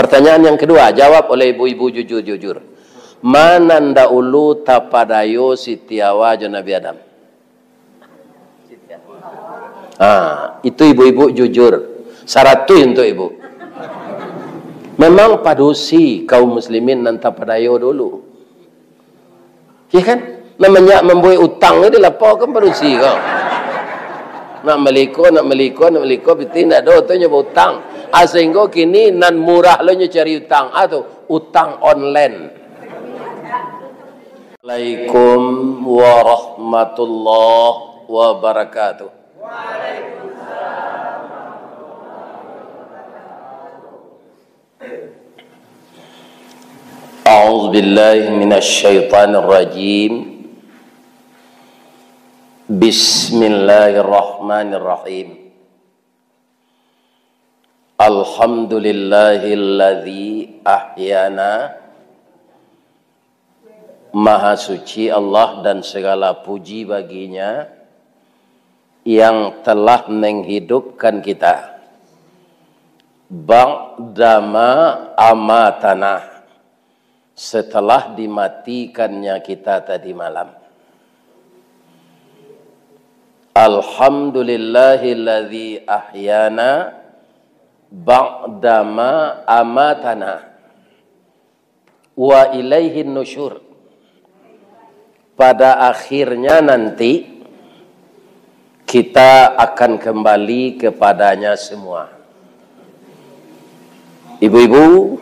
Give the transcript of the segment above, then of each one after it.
Pertanyaan yang kedua, jawab oleh ibu-ibu jujur-jujur. Mana ndahulu tapadayo sitiawa jo Nabi Adam? Itu ibu-ibu jujur. Syarat tu untuk ibu. Memang padusi kaum muslimin nanta padayo dulu. Ya kan? Namanya membuat utang ni lapor kan padusi kau. Nak meliko, betul nak do tu nyoba utang. Sehingga kini nan murah lo nyo cari utang. Atau utang online. Assalamualaikum warahmatullahi wabarakatuh. A'udzu billahi minasy syaithanir rajim. Bismillahirrahmanirrahim. Alhamdulillahilladzi ahyana. Maha suci Allah dan segala puji baginya yang telah menghidupkan kita ba'dama amatana, setelah dimatikannya kita tadi malam. Alhamdulillahilladzi ahyana ba'dama amatana wa ilaihin nusyur. Pada akhirnya nanti kita akan kembali kepadanya semua. Ibu-ibu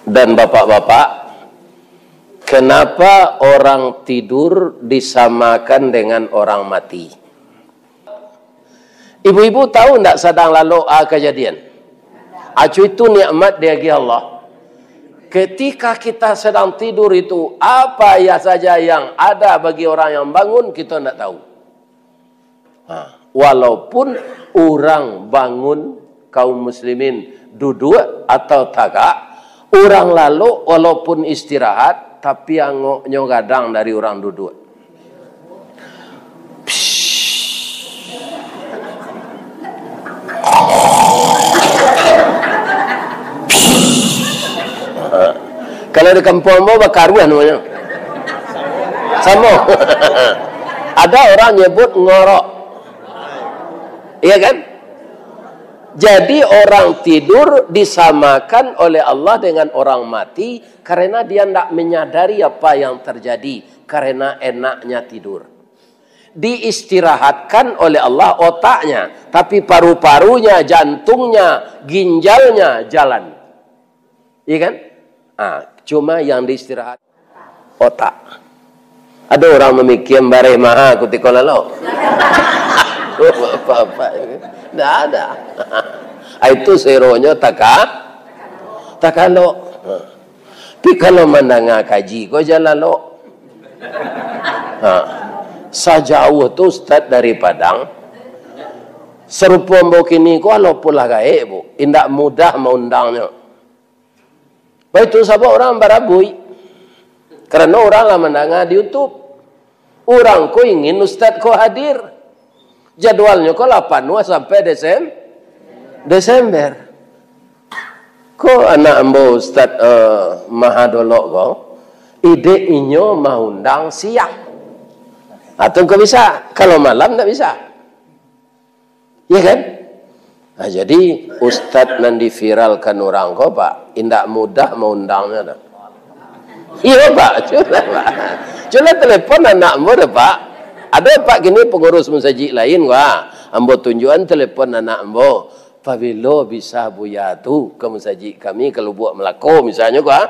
dan bapak-bapak, kenapa orang tidur disamakan dengan orang mati? Ibu-ibu tahu tidak sedang lalu kejadian? Acu itu nikmat dari Allah. Ketika kita sedang tidur itu, apa ya saja yang ada bagi orang yang bangun, kita tidak tahu. Walaupun orang bangun, kaum muslimin duduk atau tagak, orang lalu walaupun istirahat, tapi yang nyogadang dari orang duduk. Kalau di kampung mau bakaruan namanya. Sama. Ada orang nyebut ngorok. Iya kan? Jadi orang tidur disamakan oleh Allah dengan orang mati karena dia tidak menyadari apa yang terjadi karena enaknya tidur. Diistirahatkan oleh Allah otaknya, tapi paru-parunya, jantungnya, ginjalnya jalan. Iya kan? Cuma yang diistirahat otak. Ada orang memikir bare maha ketika lalu. Apa-apa. Tidak ada. Itu seronya takalo. Tapi kalau mendengar kaji, kau jalan lo. Sejauh tu Ustaz dari Padang, serupa mbok kini kau lo pula gaib bu. Indak mudah mengundangnya. Baik itu sebab orang barabui. Karena orang lah mendengar di YouTube. Orang ko ingin Ustaz ko hadir. Jadwalnya ko 8 sampai Desember. Ko anak ambo Ustaz Mahadolok ko. Ide inyo mengundang siang. Atau ko bisa. Kalau malam tak bisa. Ya kan? Nah, jadi Ustaz nan diviralkan orang kau pak, indak mudah mengundangnya dah. Iya pak, cuma telepon anak ambo dah pak. Ada pak gini pengurus masjid lain wah, ambo tunjukan telepon anak ambo. Pabilo bisa buya tu ke masjid kami kalau buat melako misalnya wah.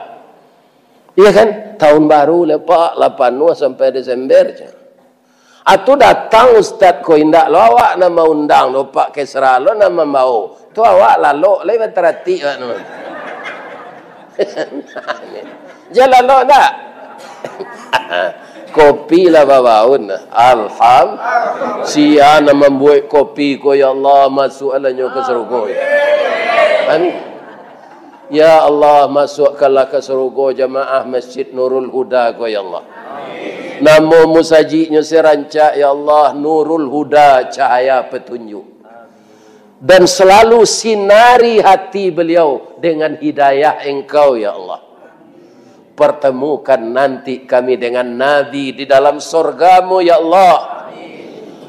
Iya kan? Tahun baru lepak 8 sampai Desember je. Atau datang Ustaz ko indak lo awak nama undang lo pak kesra lo nama mau tu awak lalu lewat terati jalan lo tak kopi lah bawaun alhamdulillah sia nama membuat kopi ko ya Allah masuk alanya ke surga ya Allah masukkanlah ke surga jamaah Masjid Nurul Huda ko ya Allah. Nama musajiknya serancak ya Allah Nurul Huda cahaya petunjuk. dan selalu sinari hati beliau dengan hidayah Engkau ya Allah. Pertemukan nanti kami dengan Nabi di dalam surgamu ya Allah.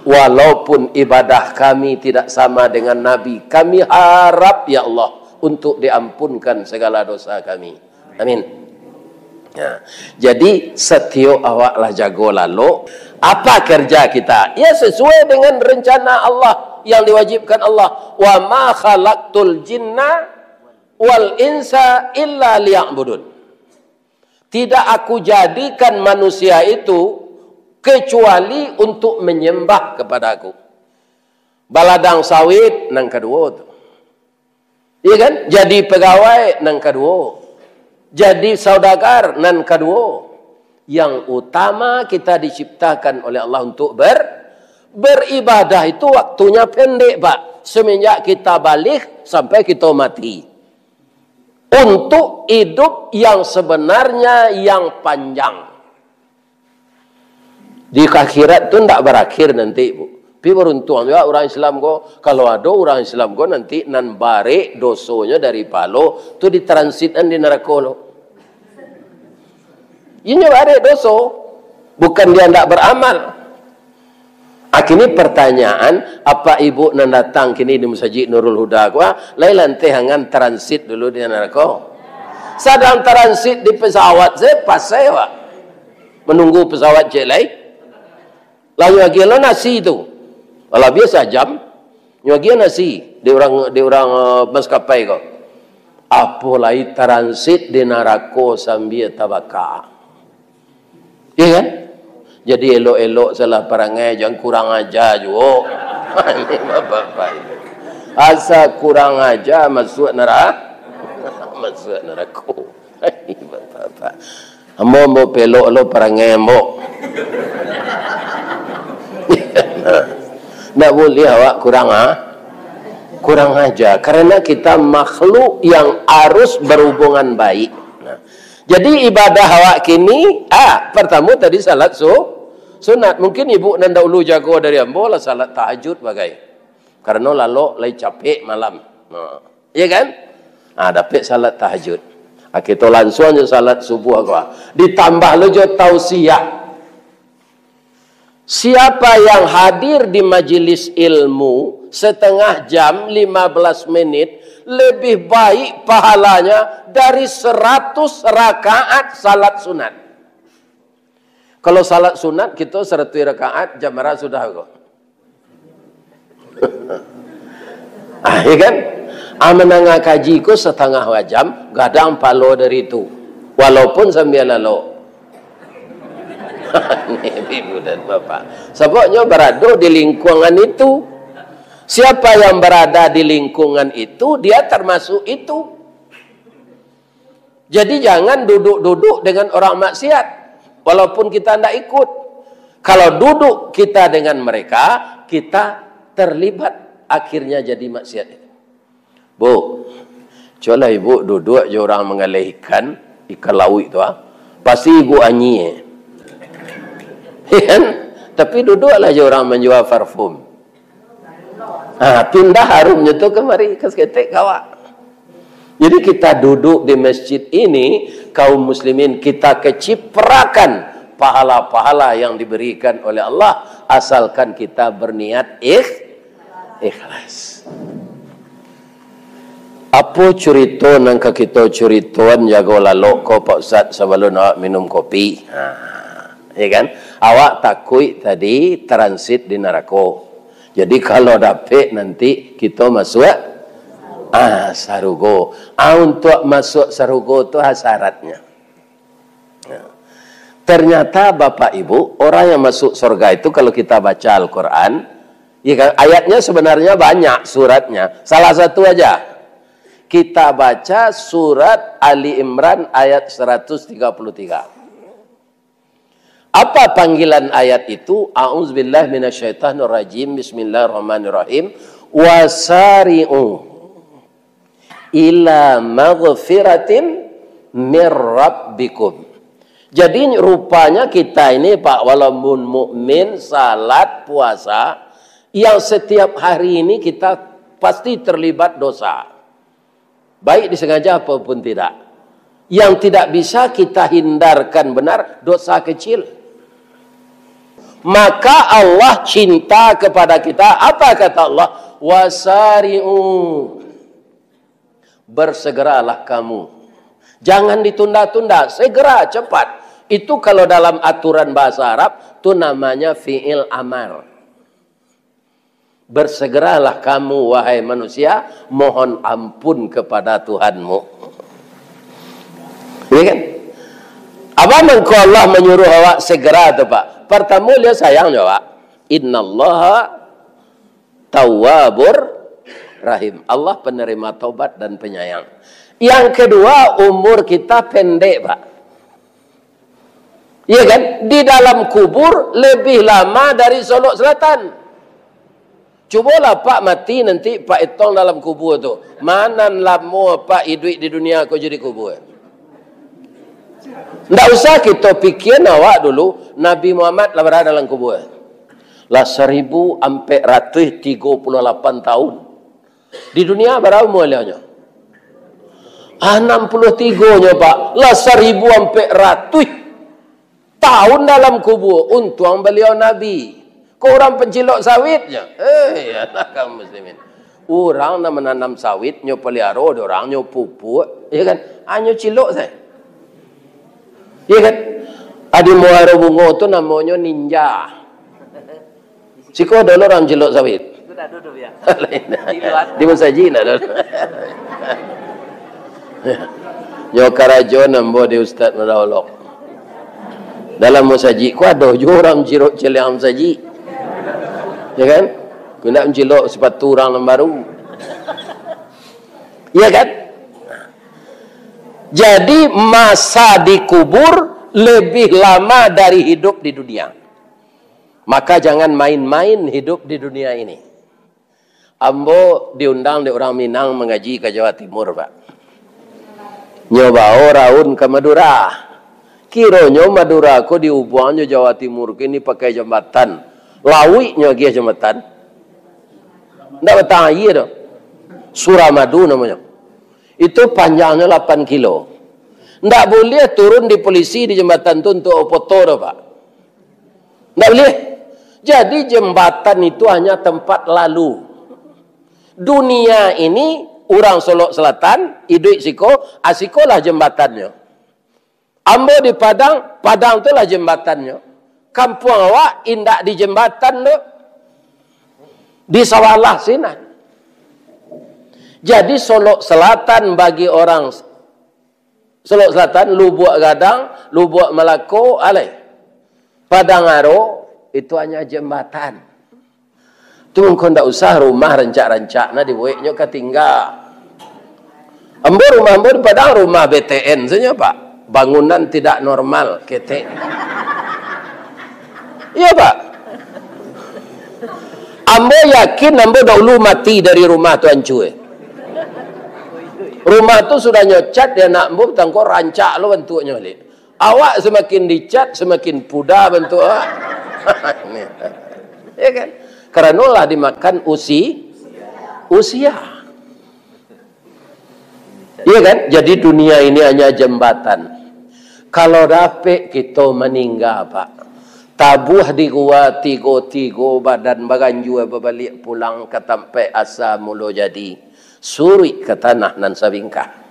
Walaupun ibadah kami tidak sama dengan Nabi, kami harap ya Allah untuk diampunkan segala dosa kami. Amin. Ya. Jadi setio awaklah jago lalu. Apa kerja kita? Ya sesuai dengan rencana Allah yang diwajibkan Allah. Wa ma khalaqtul jinna wal insa illa liya'budun. Tidak aku jadikan manusia itu kecuali untuk menyembah kepada aku. Baladang sawit nang kedua tu. Iya kan? Jadi pegawai nang kedua. Jadi saudagar nang kedua. Yang utama kita diciptakan oleh Allah untuk beribadah itu waktunya pendek, Pak. Semenjak kita balik sampai kita mati. Untuk hidup yang sebenarnya yang panjang. Di akhirat itu tidak berakhir nanti, Bu. Tapi beruntung juga orang Islam ko, kalau ada orang Islam ko nanti nan bare dosonya dari palo itu ditransitkan di neraka lo. Ini bare doso, bukan dia tidak beramal. Akhirnya pertanyaan, apa ibu nan datang kini di Masjid Nurul Huda ko, lailan tehangan transit dulu di neraka. Sedang transit di pesawat saya pas saya, Pak. Menunggu pesawat jelai. Lalu lagi lo nasi itu. Kalau biasa jam, lagi nasi di orang maskapai kok. Apalagi transit di neraka sambil tabaka. Iya kan? Jadi elok-elok salah perangai, jangan kurang aja juga. Ini bapak. Asa kurang aja masuk neraka. Masuk neraka. Ini bapak. Ambo pelok lo perangai ambo. Tidak boleh awak kurang aja. Karena kita makhluk yang harus berhubungan baik. Nah, jadi ibadah awak kini, pertama tadi salat sunat. Mungkin ibu nanda ulu jago dari ambo lah salat tahajud bagai. Karena lalu lagi capek malam. Nah, iya kan? Dapat salat tahajud. Kita langsung aja salat subuh gua. Ditambah lo jo tausiah. Siapa yang hadir di majelis ilmu setengah jam 15 menit lebih baik pahalanya dari 100 rakaat salat sunat. Kalau salat sunat kita 100 rakaat jam sudah kok. Iya kan? Menengah kaji ku setengah jam gadang palo dari itu. Walaupun sambil lalu. Ibu dan bapak. Sebabnya berada di lingkungan itu. Siapa yang berada di lingkungan itu, dia termasuk itu. Jadi jangan duduk-duduk dengan orang maksiat. Walaupun kita tidak ikut. Kalau duduk kita dengan mereka, kita terlibat akhirnya jadi maksiat. Bu, coba ibu duduk je orang mengalihkan ikan laut itu. Pasti ibu anyi. Tapi duduklah je orang menjual parfum. Pindah harumnya tu kemari ke seketik kawak. Jadi kita duduk di masjid ini, kaum muslimin kita keciprakan pahala-pahala yang diberikan oleh Allah asalkan kita berniat ikhlas. Apa cerita nang kita cerituan jago lalu ko Pak Ustaz sebelum awak minum kopi. Ya kan? Awak takut tadi transit di neraka. Jadi kalau dapat nanti kita masuk sarugo. Untuk masuk sarugo itu syaratnya. Ternyata Bapak Ibu, orang yang masuk surga itu kalau kita baca Al-Quran, ya kan, ayatnya sebenarnya banyak suratnya. Salah satu aja. Kita baca surat Ali Imran ayat 133. Apa panggilan ayat itu? A'udzubillahi minasyaitonirrajim. Bismillahirrahmanirrahim. Wasari'u ila maghfiratin mir rabbikum. Jadi rupanya kita ini Pak, walaupun mukmin, salat, puasa, yang setiap hari ini kita pasti terlibat dosa. Baik disengaja apapun tidak. Yang tidak bisa kita hindarkan benar, dosa kecil. Maka Allah cinta kepada kita. Apa kata Allah? Wasari'u. Bersegeralah kamu. Jangan ditunda-tunda, segera, cepat. Itu kalau dalam aturan bahasa Arab, itu namanya fi'il amar. Bersegeralah kamu, wahai manusia, mohon ampun kepada Tuhanmu. Ini kan? Apa mengko Allah menyuruh awak segera tu Pak? Pertama dia sayang jawab. Innallaha tawwabur rahim. Allah penerima taubat dan penyayang. Yang kedua, umur kita pendek Pak. Iya kan? Di dalam kubur lebih lama dari Solok Selatan. Cubalah Pak mati nanti Pak Itong dalam kubur tu. Mana lama Pak hidup di dunia kau jadi kubur? Tidak usah kita fikir awak dulu Nabi Muhammad lah berada dalam kubur. Lah 1438 tahun. Di dunia berapa umurnya? 63-nya Pak. Lah 1400 tahun dalam kubur. Untung beliau Nabi. Kau orang pencilok sawitnya. Anak kaum muslimin. Orang nak menanam sawit, nyo pelihara, orang nyo pupuk, ya kan? Hanya cilok saya. Ya kan? Adi muara bunga tu namanya ninja. Siko ada orang cilok sawit. Itu dah duduk ya. Di masaji nak ada. Nyo karajo nambo di Ustaz Madawlok. Dalam masaji, ku ada juga orang cilok celiang masaji. Ya kan? Ku nak mencilok sepatu orang yang baru. Ya kan? Jadi masa di kubur lebih lama dari hidup di dunia. Maka jangan main-main hidup di dunia ini. Ambo diundang di orang Minang mengaji ke Jawa Timur, Pak. Nyoba raun ke Madura. Kiranya Madura aku diubahnya Jawa Timur ini pakai jembatan. Lawiknya dia jembatan. Tidak betah air dah. Suramadu namanya. Itu panjangnya 8 kilo. Tidak boleh turun di polisi di jembatan itu untuk foto dah Pak. Tidak boleh. Jadi jembatan itu hanya tempat lalu. Dunia ini orang Solok Selatan, hidup siko, asiko lah jembatannya. Ambo di Padang, Padang itu lah jembatannya. Kampung awak indak di jembatan tu. Di Sawalah sini. Jadi Solok Selatan bagi orang Solok Selatan, Lubuk Gadang, Lubuk Melaka, alai. Padang Aro itu hanya jembatan. Tu engkau ndak usah rumah rancak-rancak na dibuatnya ketinggal. Ambo rumah ambo di Padang rumah BTN saja Pak. Bangunan tidak normal, ketek. Iya Pak. Ambo yakin ambo dahulu mati dari rumah tu hancur. Rumah tu sudah nyocat dia nak ambo tangko rancak lo bentuknya balik. Awak semakin dicat semakin pudar bentuk awak. Ya kan? Karena lah dimakan usia. Iya kan? Jadi dunia ini hanya jembatan. Kalau dapat kita meninggal Pak. Tabuh di gua tigo badan baganju balik pulang ke tempat asa mulo jadi. Suri ke tanah nan sabingkah.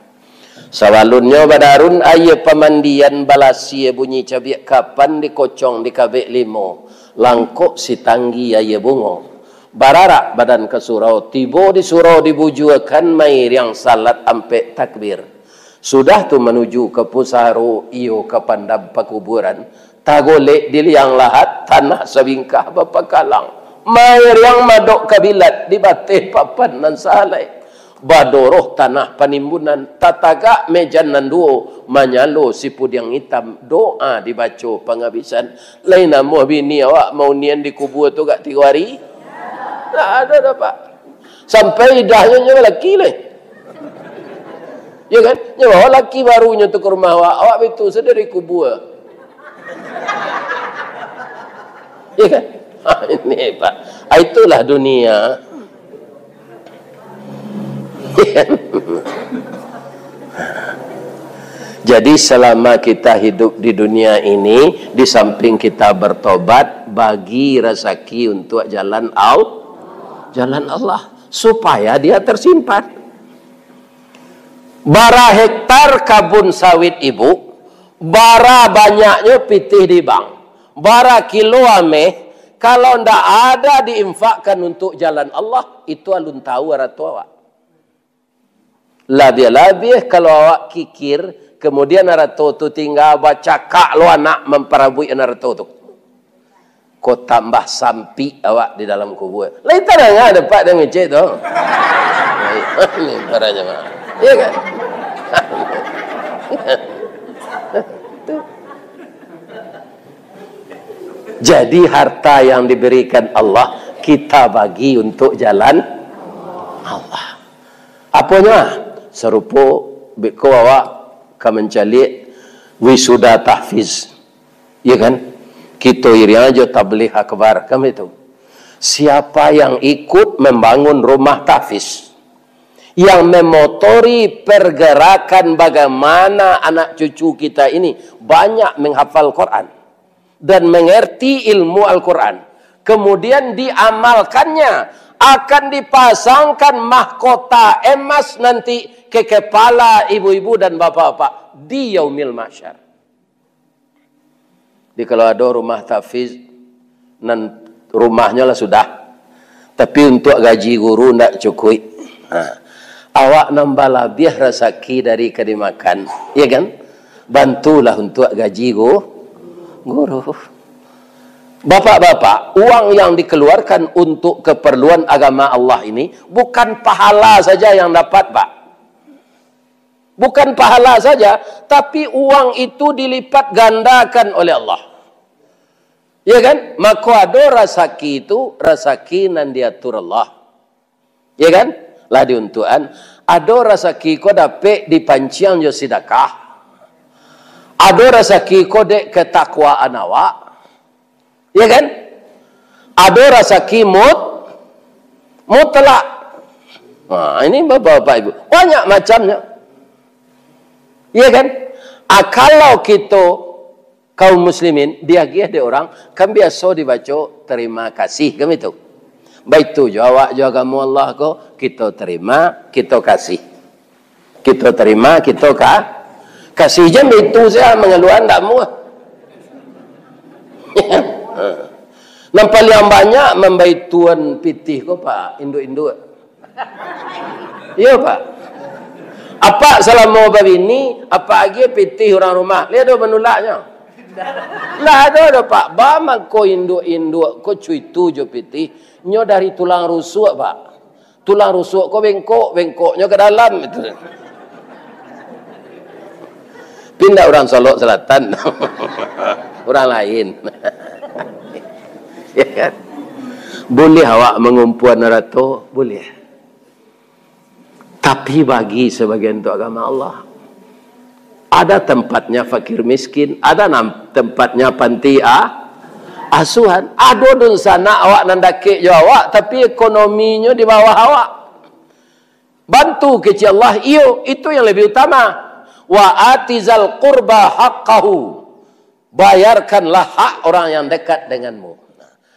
Sawalunnya badarun ayah pemandian balasi bunyi cabiak kapan dikocong di kabek limo. Langkok si tanggi ayah bungo. Bararak badan ke surau. Tibo di surau dibujuakan mair yang salat ampe takbir. Sudah tu menuju ke pusaro iyo ke pandam pakuburan. Tagolek di liang lahat tanah sabingkah bapa kalang. Mair yang madok kabilat di bateh papan nan salai. Badoroh tanah panimbunan tataga mejan nanduo manyalo sipud yang hitam doa dibaca penghabisan lain nama bini awak mau nian di kubur tu gak 3 hari tak ada dah Pak sampai idahnya lelaki leh ya kan nyawa lelaki barunya tu ke rumah awak itu sedari kubur ya kan ini Pak itulah dunia. Jadi selama kita hidup di dunia ini, di samping kita bertobat, bagi rezeki untuk jalan Allah supaya dia tersimpan. Bara hektar kabun sawit ibu, bara banyaknya pitih di bank, bara kilo ameh, kalau ndak ada diinfakkan untuk jalan Allah, itu alun tahu aratu awak. Labih-labih kalau awak kikir, kemudian aratu tu tinggal baca kak lo anak memperabui aratu tu. Kau tambah sampi awak di dalam kubur. Lain tak ada dapat dia ngecek tu. Ini parahnya mah. Iya kan? Jadi harta yang diberikan Allah kita bagi untuk jalan Allah. Apanya? Serupa beko awak mencari wisuda tahfiz. Ya kan? Kita iri aja tabligh akbar kami itu. Siapa yang ikut membangun rumah tahfiz, yang memotori pergerakan bagaimana anak cucu kita ini banyak menghafal Quran dan mengerti ilmu Al-Quran, kemudian diamalkannya, akan dipasangkan mahkota emas nanti ke kepala ibu-ibu dan bapak-bapak di yaumil mahsyar. Jadi kalau ada rumah tahfiz, rumahnya lah sudah, tapi untuk gaji guru tidak cukup. Awak nambah lebih rezeki dari kedimakan, ya kan? Bantulah untuk gaji guru. Bapak-bapak, uang yang dikeluarkan untuk keperluan agama Allah ini bukan pahala saja yang dapat, Pak. Bukan pahala saja, tapi uang itu dilipat gandakan oleh Allah. Ya kan? Maka ada rezeki itu, rezeki nan diatur Allah. Ya kan? Lah diuntukan. Ada rezeki ko dapat dipanciang jo sedekah. Ada rezeki ko dek ketakwaan awak. Ya kan? Ada rezeki mutlak. Ini bapak-bapak ibu. Banyak macamnya. Ya kan? Kalau kita kaum muslimin, dia ada orang, kan biasa dibaca terima kasih. Kan itu? Baik tu jawab kamu Allah ko, kita terima, kita kasih. Kita terima, kita kasih je itu saya mengeluarkan tak muah. Nampak yang banyak membaik tuan pitih ko Pak, induk-induk. Ya Pak. Apa selama begini, apa lagi pitih orang rumah? Lihat ada menolaknya. Lah ada Pak, bama ko induk-induk ko cuitu jo pitih. Nyo dari tulang rusuk Pak. Tulang rusuk ko bengkoknya ke dalam itu. Pindah orang Solok Selatan. Orang lain. Ya kan? Boleh awak mengumpuan narato? Boleh. Tapi bagi sebagian untuk agama Allah, ada tempatnya fakir miskin, ada tempatnya panti asuhan. Ada dun sana awak nandake awak, tapi ekonominya di bawah awak. Bantu kecil Allah, itu yang lebih utama. Wa atizal qurba haqqahu. Bayarkanlah hak orang yang dekat denganmu.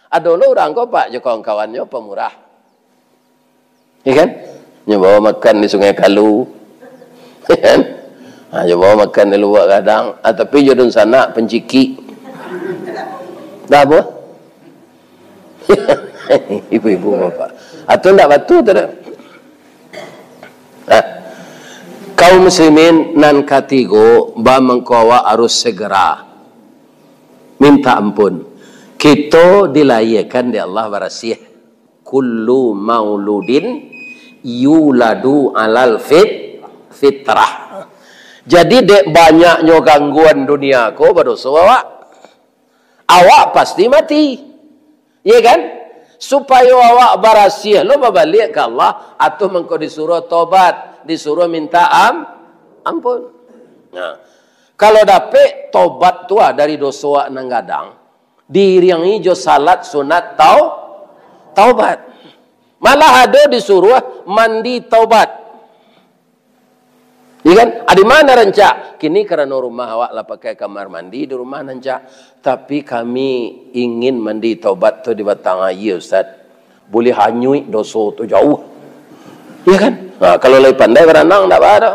Ada orang kau Pak, je kawan-kawannya pemurah. Ya kan? Dia bawa makan di Sungai Kalu. Ya kan? Dia bawa makan di luar kadang. Tapi jodoh sana penciki. Dah apa? Ibu-ibu bapak. Atau tak batu tak? Kaum muslimin nan katigo ba mengkawa harus segera minta ampun. Kita dilahirkan di Allah barasih. Kullu mauludin yuladu alal fitrah. Jadi dek banyaknya gangguan dunia ko berdosa awak pasti mati. Ya kan? Supaya awak barasih lo balik ke Allah atau mengko disuruh tobat, disuruh minta ampun. Nah, kalau dapat tobat tua dari dosa nang gadang, diiringi jo salat sunat taubat. Malah ada disuruh mandi taubat. Iya kan? Di mana rancak? Kini kerana rumah awak lah pakai kamar mandi di rumah rancak. Tapi kami ingin mandi taubat tu di batang air, Ustaz. Boleh hanyui dosa tu jauh. Iya kan? Kalau lebih pandai berenang tak ada.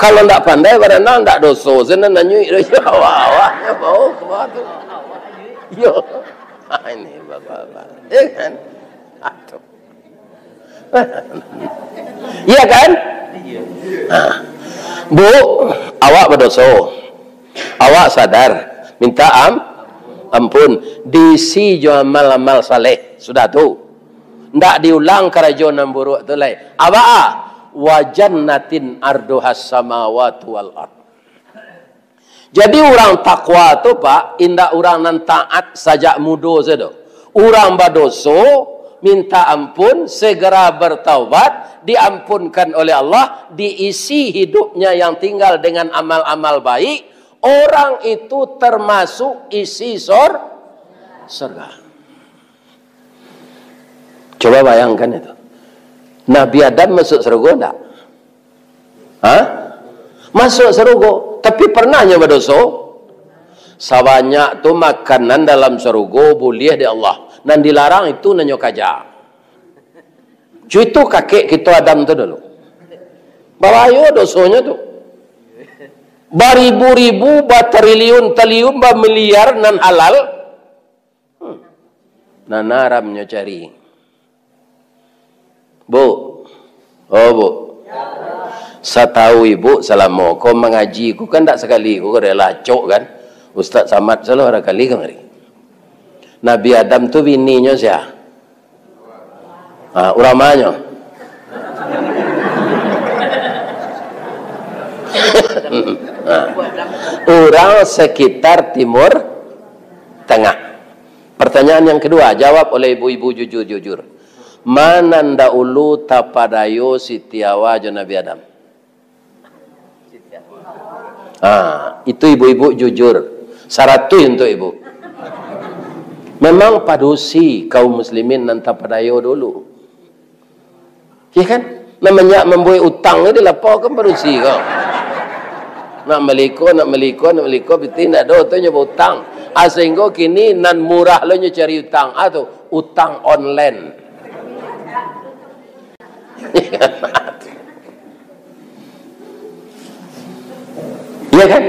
Kalau tak pandai berenang tak dosa. Senang hanyui dosa awak-awaknya bau ke bawah tu. Yo. Ini bapak-bapak. Iya kan? Aduh. Iya kan? Bu, awak berdosa. Awak sadar, minta ampun. Diisi jo amal-amal saleh. Sudah tu. Ndak diulang kerajuan buruk tu lain. Apa? Wajannatin arduhas samawati wal ard. Jadi orang takwa tu Pak, indak orang nan taat sajak mudo saja. Orang berdosa, minta ampun, segera bertaubat, diampunkan oleh Allah, diisi hidupnya yang tinggal dengan amal-amal baik, orang itu termasuk isi surga. Coba bayangkan itu. Nabi Adam masuk surga enggak? Masuk surga, tapi pernahnya berdosa. Sabanyak tu makanan dalam surga boleh di Allah. Dan dilarang itu nanyo kaja. Itu kakek kita Adam tu dulu. Bahaya dosanya tu. Baribu-ribu, batriliun-triliun, miliar nan halal. Nan haramnya cari. Bu. Oh bu. Saya tahu ibu selama kau mengaji, kau kan tak sekali, kau rela cok kan. Ustaz Samad selalu kali kan hari. Nabi Adam tu bininya siapa? Uramanya. Orang sekitar Timur Tengah. Pertanyaan yang kedua, jawab oleh ibu-ibu jujur-jujur. Mana ndahulu tapadayo Siti Hawa dan Nabi Adam? Itu ibu-ibu jujur. Syarat tu untuk ibu. Memang padusi kaum muslimin nanti padayo dulu. Ya kan? Namanya membuat utang ni lapau kan padusi kau. Nak meliko, betul nak do tu nyoba utang. Sehingga kini nan murah lo nyo cari utang. Atau utang online. Ya kan?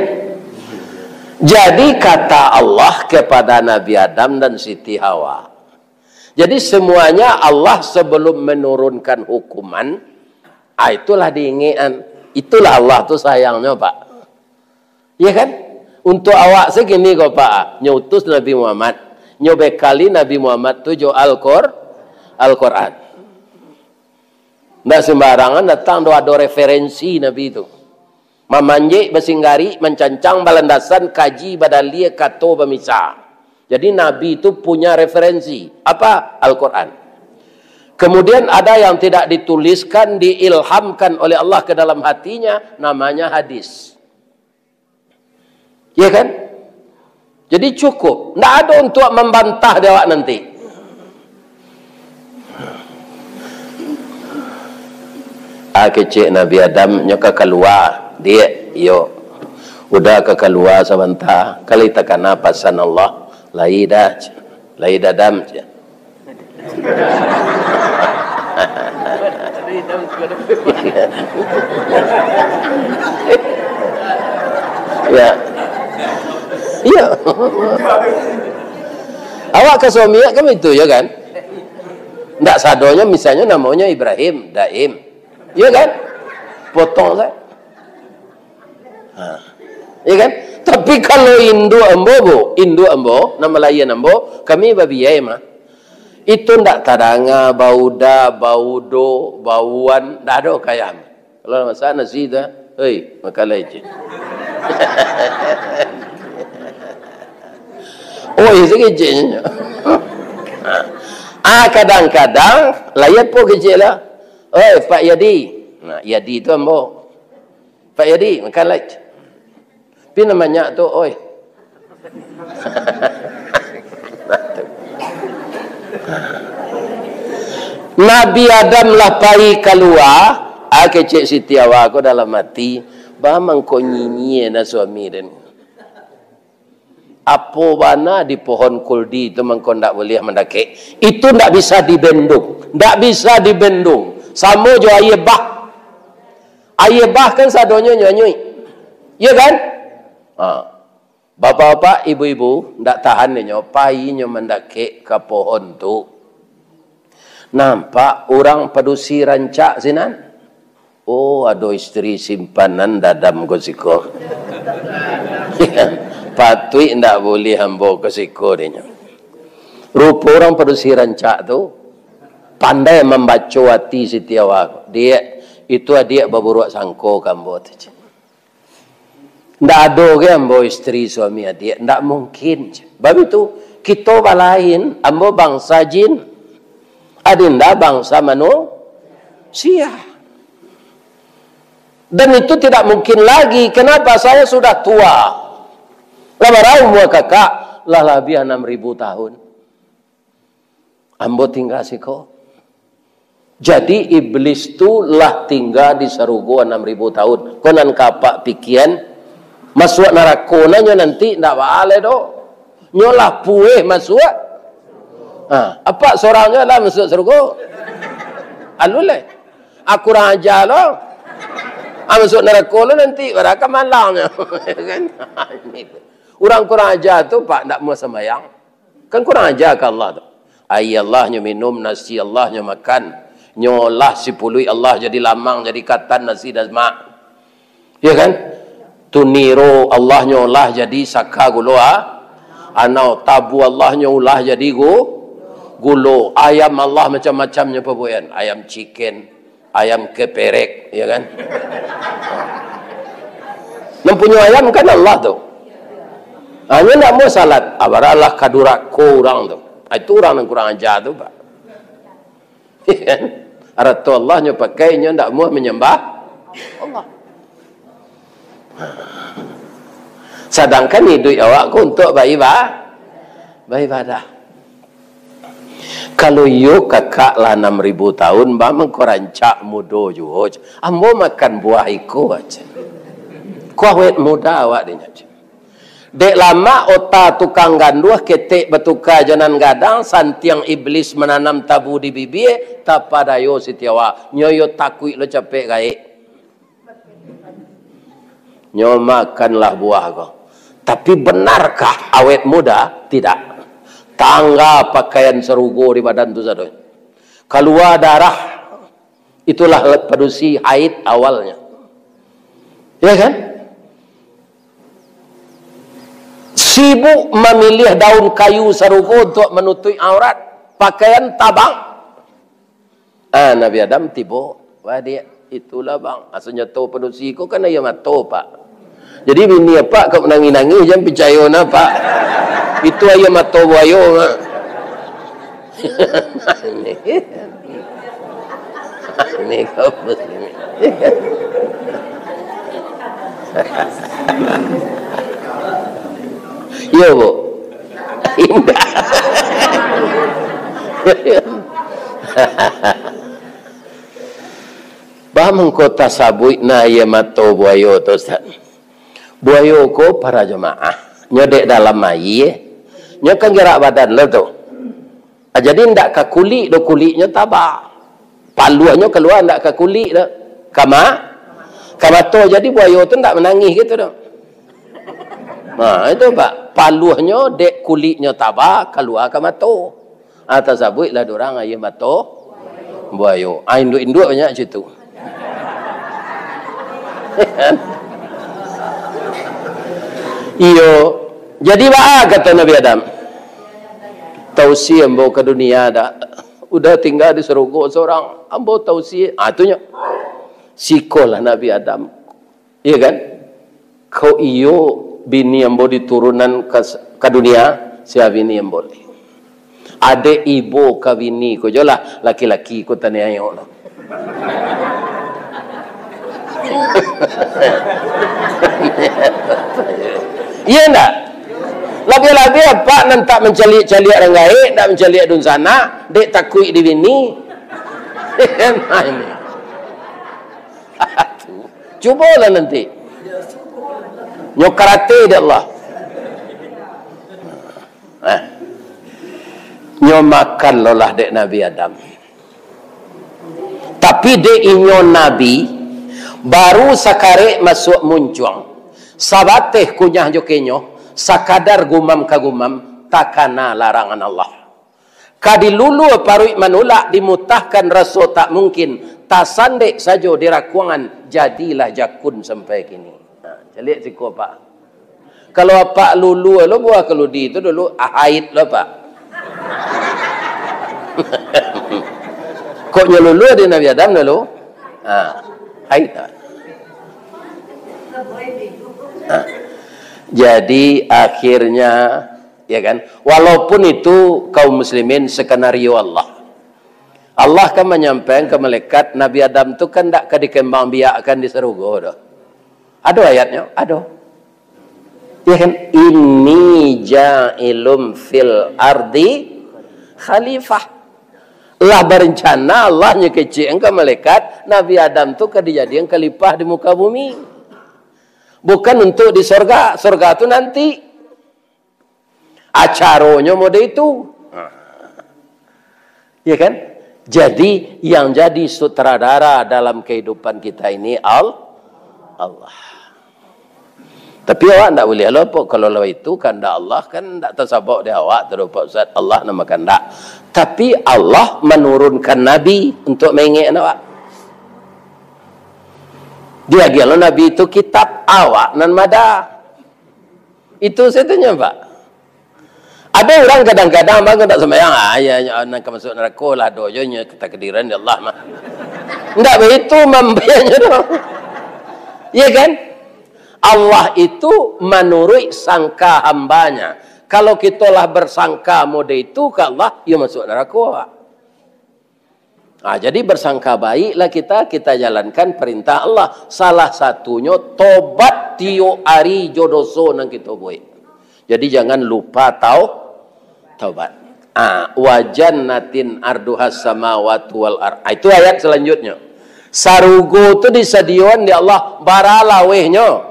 Jadi kata Allah kepada Nabi Adam dan Siti Hawa. Jadi semuanya Allah sebelum menurunkan hukuman, itulah diinginkan. Itulah Allah tu sayangnya Pak. Ya kan? Untuk awak segini kok Pak, nyutus Nabi Muhammad, nyobekali Nabi Muhammad tu jo Al-Quran. Nggak sembarangan datang doa referensi Nabi itu. Memanjik bersinggari, mencancang balandasan, kaji badalia kato bemisa. Jadi Nabi itu punya referensi. Apa? Al-Quran. Kemudian ada yang tidak dituliskan, diilhamkan oleh Allah ke dalam hatinya, namanya hadis. Ya kan? Jadi cukup. Tidak ada untuk membantah dia nanti. Kecik Nabi Adam nyoka keluar. Dia, yo, udah ke keluar sebentar. Kali takkan pasan Allah, laidah dam. Ya, iya. Awak ke suami kan itu ya kan? Ndak sadonya misalnya namanya Ibrahim, Daim, ya kan? Potong saya. Ya kan? Tapi kalau Indo ambo, nama layan ambo, kami babiyai mah. Itu ndak tadanga, bauda, baudo, bauan, ndak ada kayak. Kalau masa nasi dah, hei, makalah je. Oh, itu kecilnya. Kadang-kadang layat pun kecil lah. Oh, Pak Yadi. Nah, Yadi itu ambo. Pak Yadi, makan lagi. Tapi namanya tu, oi. Nabi Adam lah pai keluar, Dah kecek Siti Awak ko dalam hati, bamang ko nyinyi na suami dan. Apa bana di pohon kuldi itu mangko ndak boleh mendaki. Itu ndak bisa dibendung. Ndak bisa dibendung. Sama jo ayebah. Ayebah kan sadonyo nyanyui. Ya kan? Bapak-bapak, ibu-ibu ndak tahan nyo pai nyo mendaki ke pohon tu. Nampak orang padusi rancak sinan. Oh, ada istri simpanan dadam gosiko. Patui ndak boleh hambo gosiko dia. Rupa orang padusi rancak tu pandai membaca hati Siti Awak. Dia itu adik baburuk sangko kambo tu. Ndak ada ke ambo istri suami adik, ndak mungkin. Sebab itu kita balain ambo bangsa jin, adinda bangsa manusia. Dan itu tidak mungkin lagi. Kenapa? Saya sudah tua. Lama umur kakak lah lebih 6.000 tahun. Ambo tinggal siko. Jadi iblis tu lah tinggal di Sarugo 6.000 tahun. Konan kapak pikian masuk neraka nyo nanti ndak baale do. Nyolah pueh masuk. Apa seorangnya lah masuk surga? Alule. Aku raja lo. Masuk neraka lo nanti baraka malangnya. Kan? Orang kurang ajar tu pak ndak mau sembahyang. Kan kurang ajar ke Allah tu. Ai Allah nyo minum, nasi Allah nyo makan. Nyolah sipului Allah jadi lamang, jadi katan nasi dan mak. Ya kan? Tuniro Allah nyolah jadi saka gulo anau tabu Allah nyolah jadi gulo. Ayam Allah macam-macamnya pabuyan. Ayam chicken, ayam keperek, ya kan? Mempunyai ayam kan Allah tu. Hanya nak mau salat, abaralah kadurak ko orang tu. Itu orang yang kurang ajar tu, Pak. Aratu Allah nyo pakai nyo ndak mau menyembah Allah. Sedangkan hidup awak ku untuk beribadah. Kalau yo kakak lah 6.000 tahun, bang kau rancak mudo juga. Ambo makan buah iko aja. Kau awet muda awak dia. Dek lama otak tukang ganduh ketek betukar janan gadang santiang iblis menanam tabu di bibir tak padayo Siti Awak nyoyo takui lo capek gaik nyo makanlah buah kau. Tapi benarkah awet muda? Tidak. Tangga pakaian serugo di badan tu sadoi. Keluar darah itulah padusi haid awalnya. Ya kan? Sibuk memilih daun kayu serugo untuk menutupi aurat, pakaian tabang. Nabi Adam tiba, wah dia itulah bang, asalnya tahu padusi ko kan ayam tahu pak. Jadi bini apa kau menangi-nangi jangan percaya na pak. Itu ayam tahu buayo. Ini kau begini. Iya bu, indah. Bamang kota sabui na ya mato buayo tu Ustaz. Buayo ko para jemaah nyodek dalam mai, nyokan gerak badan lo tu. Jadi ndak ke kulit do kulitnya tabak. Paluannya keluar ndak ke kulit dah. Kama to jadi buayo tu ndak menangis gitu dah. Nah itu pak paluhnya dek kulitnya tabak keluar ke mato atas sabui lah dorang ayam mato buayo induk-induk banyak situ. Iyo jadi apa kata Nabi Adam tausi ambo ke dunia dah udah tinggal di serugo seorang ambo tausi itunya sikolah Nabi Adam iya kan kau iyo bini yang boleh turunan ke dunia siapa bini yang boleh adik ibu ke bini ko jolah laki-laki ko tanya ayo lah. Iya enggak lebih-lebih apa nanti mencari-cari orang gaib tak mencari dun sana dek takui di bini. Cubalah nanti. Nyokarate dia Allah. Nyomakan lolah dek Nabi Adam. Tapi dek inyo Nabi baru sakare masuk muncung. Sabateh kunyah jokenyo sakadar gumam kagumam takana larangan Allah. Kadilulu parui manulak dimutahkan rasul tak mungkin. Tasandek saja dirakuangan jadilah jakun sampai kini. Celik siku pak. Kalau apa lulu lo buah kalau di itu dulu haid lo pak. Kok nyelulu di Nabi Adam dulu? Haid. Jadi akhirnya ya kan, walaupun itu kaum muslimin skenario Allah kan menyampaikan ke malaikat Nabi Adam tu kan tak dikembang biakkan di surga dah. Ada ayatnya, ada. Ya kan, inni ja'ilum fil ardi khalifah. Allah berencana, Allah nyekecik ke malaikat Nabi Adam tu dijadikan khalifah di muka bumi. Bukan untuk di surga. Surga tu nanti. Acaranya mode itu. Ya kan? Jadi yang jadi sutradara dalam kehidupan kita ini Allah. Tapi awak tak boleh lupa kalau itu kehendak Allah kan tak tersabak di awak terlupa Ustaz. Allah nama kehendak. Tapi Allah menurunkan Nabi untuk mengingin awak. Dia kalau Nabi itu kitab awak nan mada. Itu saya tanya Pak. Ada orang kadang-kadang bang tak sembahyang, ya nak masuk neraka lah dojonya kita kediran ya Allah mah. Enggak begitu membayarnya dong. Iya kan? Allah itu menurut sangka hambanya. Kalau kita lah bersangka mode itu ke Allah, ya masuk neraka. Jadi bersangka baiklah kita jalankan perintah Allah. Salah satunya tobat tiap hari jodoso nang kita buat. Jadi jangan lupa taubat. Wajannatin arduhas samawati wal ard. Itu ayat selanjutnya. Sarugo itu disediakan di Allah baralawehnya.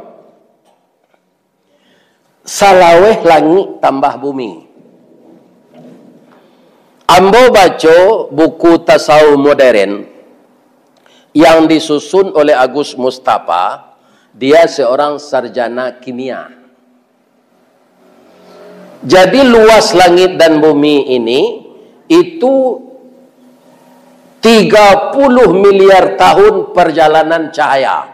Salaweh langit tambah bumi. Ambo baca buku tasawuf modern yang disusun oleh Agus Mustafa. Dia seorang sarjana kimia. Jadi luas langit dan bumi ini itu 30 miliar tahun perjalanan cahaya.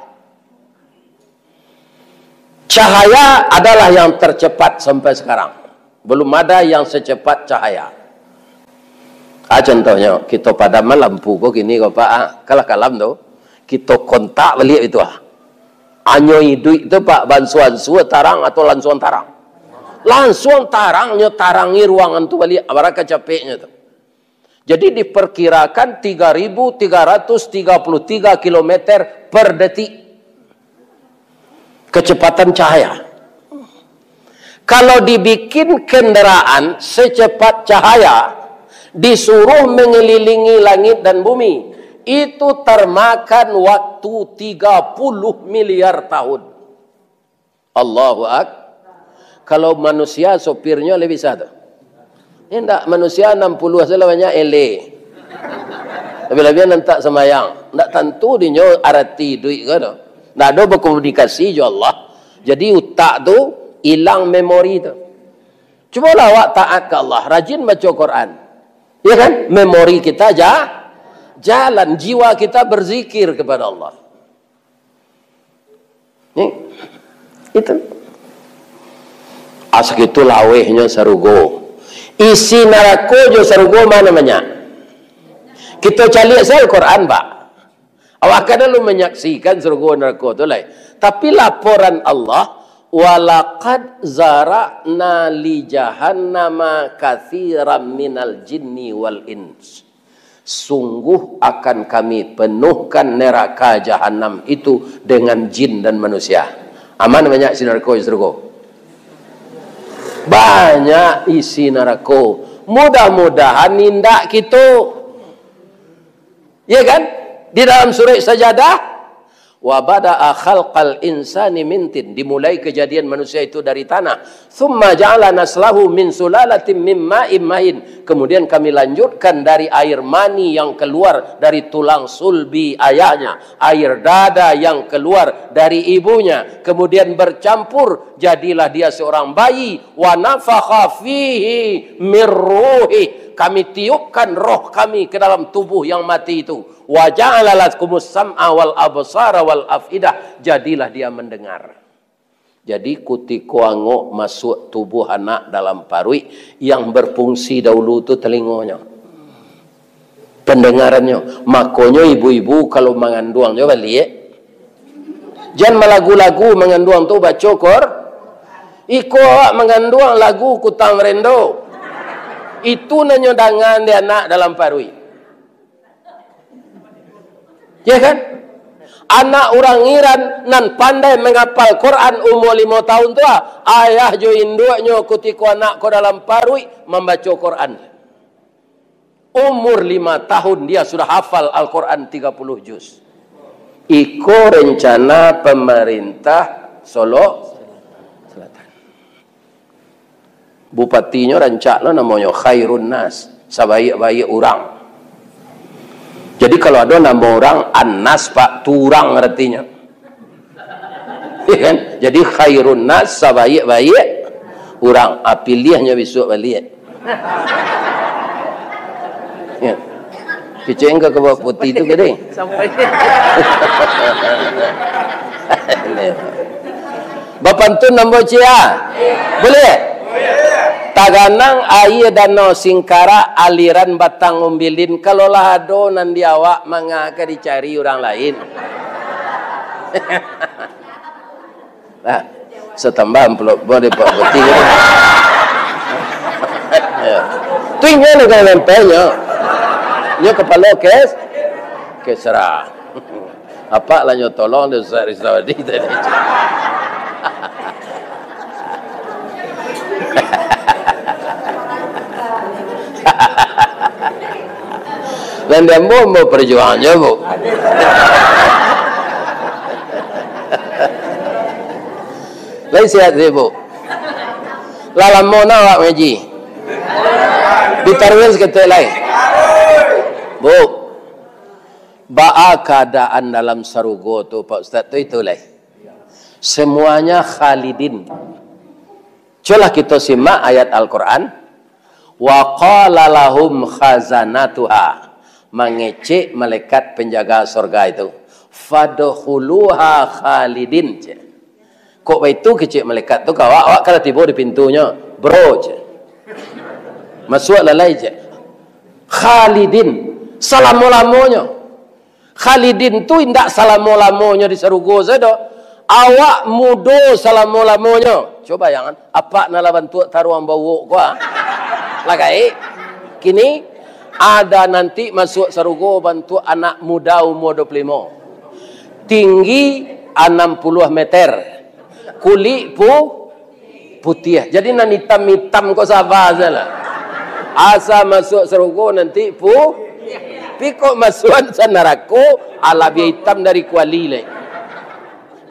Cahaya adalah yang tercepat sampai sekarang. Belum ada yang secepat cahaya. Contohnya, kita padaman lampu kok gini kok Pak. Kalah-kalam tu, kita kontak balik itu Anyoi duit itu Pak, bansuan suah tarang atau lansuan tarang. Langsung tarangnya tarangi ruangan tu balik. Abaraka capeknya tu. Jadi diperkirakan 3.333 km per detik. Kecepatan cahaya. Kalau dibikin kendaraan secepat cahaya, disuruh mengelilingi langit dan bumi, itu termakan waktu 30 miliar tahun. Allahu Akbar. Kalau manusia sopirnya lebih satu. Tidak, manusia 60 saja banyak ele. Lebih-lebih nanti semayang. Tidak tentu dinyo arati duit ke tu. Tidak ada berkomunikasi juga Allah. Jadi otak tu hilang memori tu. Cubalah awak taat ke Allah. Rajin baca Quran. Ya kan? Memori kita jalan. Jiwa kita berzikir kepada Allah. Itu. Asak itu lawehnya sarugo. Isi neraka jo sarugo mana namanya? Kita cari asal Quran Pak. Awak kan lu menyaksikan surga neraka tu lah. Tapi laporan Allah, walaqad zara'na li jahannama katsiran minal jinni wal ins. Sungguh akan kami penuhkan neraka jahanam itu dengan jin dan manusia. Aman banyak isi neraka surga. Banyak isi neraka. Mudah-mudahan nindak kita. Ya kan? Di dalam surah Sajadah, Wa bada'a khalqal insani min tin. Dimulai kejadian manusia itu dari tanah. Thumma ja'ala naslahu min sulalatin min ma'in mahin. Kemudian kami lanjutkan dari air mani yang keluar dari tulang sulbi ayahnya, air dada yang keluar dari ibunya, kemudian bercampur jadilah dia seorang bayi. Wa nafakha fihi min ruhi. Kami tiupkan roh kami ke dalam tubuh yang mati itu. Wa ja'ala lakumus sam'a wal absara wal afidah. Jadilah dia mendengar. Jadi kutiko angok masuk tubuh anak dalam parui, yang berfungsi dahulu itu telinganya, pendengarannya. Makanya ibu-ibu kalau mengandung coba lihat, jangan malagu-lagu mengandung tu baca kor. Iko mengandung lagu kutang rendo. Itu nanyodangan dia anak dalam parui. Ya kan? Anak orang Iran nan pandai menghafal Quran umur 5 tahun tu ayah jo induknya kutiko anak ko dalam parui membaca Quran. Umur 5 tahun dia sudah hafal Al-Quran 30 juz. Iko rencana pemerintah Solo Selatan. Bupatinya rancakno namanya Khairun Nas, sebaik-baik orang. Jadi kalau ada nama orang Anas Pak Turang artinya. Ya kan? Jadi Khairun Nas, sebaik-baik orang. Pilihnya besok balik. Ya. Keceng ke bawah putih itu gede. Sampai. Bapak tu nombor cia. Boleh? Taganang air danau Singkara aliran batang umbilin. Kalau lah ada nanti awak mengaka dicari orang lain. Nah, setambah amplop boleh Pak Putih. Tu ini dengan lempelnya. Dia kepala kes keserah. Apa lah nyo tolong dia Rizawadi tadi. Dan dia mau perjuangannya bu. Lain sihat sih bu. Lalam mau nawak ngaji. Ditarwis kita lain. Bu. Ba'a keadaan dalam sarugo tu Pak Ustaz tu itu lain. Semuanya khalidin. Coba kita simak ayat Al-Quran. Wa qala lahum khazanatuha. Mengecek malaikat penjaga surga itu. Fadkhuluha khalidin. Kok itu kecek malaikat tu kau awak kalau tiba di pintunya, bro je. Masuk lalai je. Khalidin, selama-lamanya. Khalidin tu indak selama-lamanya di sarugo saja. Awak mudo selama-lamanya. Coba jangan apa nak bantu taruh bau gua. Lagai. Kini ada nanti masuk sarugo bantu anak muda umur 25. Tinggi 60 meter. Kulit putih. Jadi nan hitam-hitam kok sabar saja. Asa masuk sarugo nanti Piko masukan sanaraku ala biya hitam dari kuali le.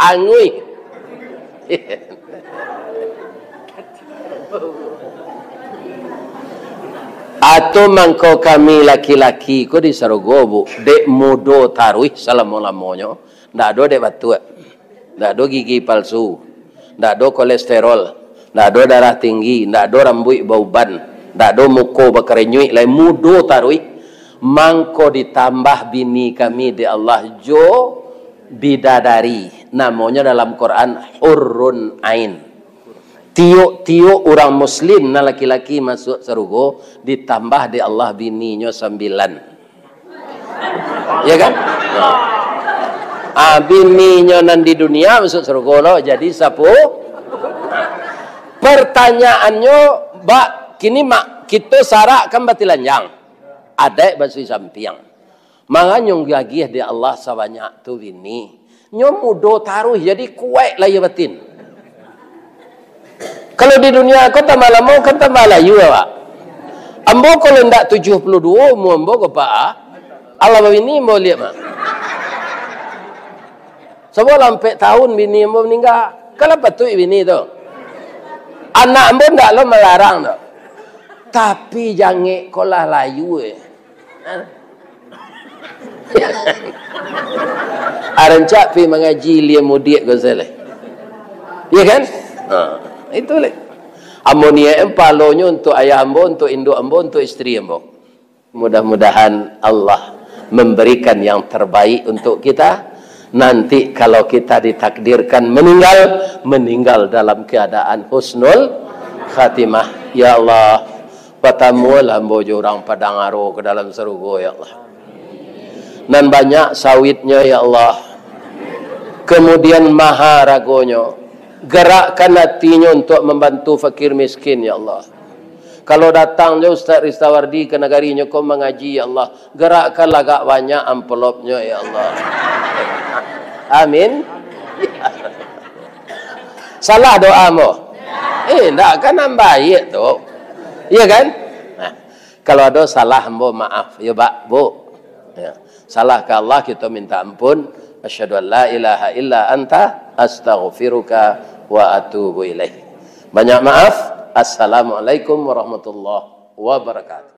Angui. Atau mangko kami laki-laki ko di sarogobu dek mudo taruih selama-lamanya. Ndak ada dek batu. Ndak ada gigi palsu. Ndak ada kolesterol. Ndak ada darah tinggi. Ndak ada rambut bau ban. Ndak ada muko bakarenyui lai mudo taruih. Mangko ditambah bini kami di Allah jo bidadari. Namanya dalam Quran hurrun ain. Tio orang muslim na laki-laki masuk sarugo ditambah di Allah bininya 9. Ya kan? Bininya nan di dunia masuk sarugo lo jadi 10. Pertanyaannya, Mbak, kini mak kita sarak kan batilanjang. Ada basui sampiang. Manganyong gagih di Allah sabanyak tu bini. Nyomudo taruh jadi kuat lah ya batin. Kalau di dunia kau tambah lama, kau tambah layu ya Pak. Ambo kalau ndak 72, ambo ke Pak. Allah ini mau lihat mak. Sebab lampai tahun bini ambo meninggal. Kalau betul bini tu. Anak ambo ndak lo melarang tu. Tapi jangan kolah layu Arancak pi mengaji lia mudik gozale. Ya kan? Itu le. Ambo niat empalonyo untuk ayah ambo, untuk induk ambo, untuk isteri ambo. Mudah-mudahan Allah memberikan yang terbaik untuk kita. Nanti kalau kita ditakdirkan meninggal dalam keadaan husnul khatimah. Ya Allah, patamulah ambo orang padang aro ke dalam surga ya Allah. Dan banyak sawitnya ya Allah. Kemudian maha ragonya. Gerakkan hatinya untuk membantu fakir miskin ya Allah. Kalau datangnya Ustaz Ristawardi ke negarinya kau mengaji ya Allah, gerakkan agak banyak amplopnya ya Allah. Amin. Ya. Salah doamu? Enggak kan baik tu. Iya kan? Nah, kalau ada salah ambo maaf ya Pak, Bu. Ya. Salah ke Allah kita minta ampun. Asyhadu an la ilaha illa anta astaghfiruka wa atubu ilaih. Banyak maaf. Assalamualaikum warahmatullahi wabarakatuh.